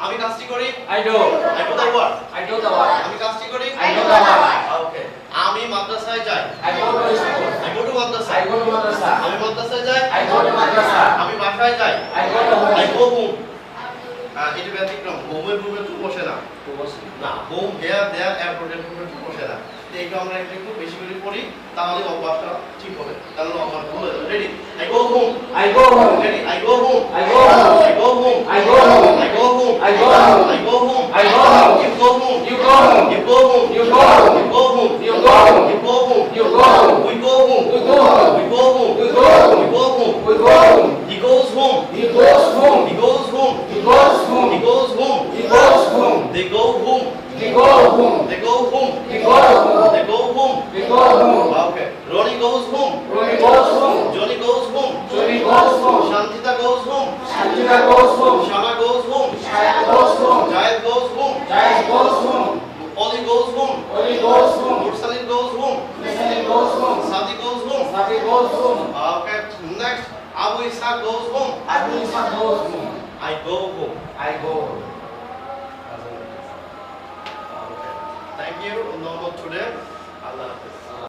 আমি কাজটি করি I do. I do the work I do the work. আমি কাজটি করি I do the work. ওকে আমি মাদ্রাসায় যাই I go to school. I go to madrasa I go to madrasa. আমি মাদ্রাসায় যাই I go to madrasa. আমি বাসায় যাই I go to home. I go home এটা ব্যতিক্রম হোমের রুমে তো বসে না না হোম হেয়ার দেয়ার এয়ারপোর্টের রুমে তো বসে না তো এইটা আমরা একটু বেশি করে পড়ি তাহলে অভ্যাসটা ঠিক হবে তাহলে আমার ভুল হবে ready I go home I go home. ready I go home I go home. I go home I go home. I go home I go home. I go home I go home. you go home You go home. you go home You go home. you go home You go home. you go home You go home. we go home We go home. we go home We go home. we go home We go home. he goes home He goes home. he goes home He goes home. he goes home He goes home. they go home He go home. they go home He go home. they go home He go home. okay Ronnie goes home Ronnie goes home. Johnny goes home Johnny goes home. Shantita goes home Shantina goes home. Shana goes home Shaya goes home. Jayed goes home Jai goes home. Oli goes home Oli goes home. Mursalin goes home Listening goes home. Sadi goes home Sati goes home. okay next Abu Ishaq goes home Abu Isa goes home. I go home I go home. okay thank you no more today Allah Hafiz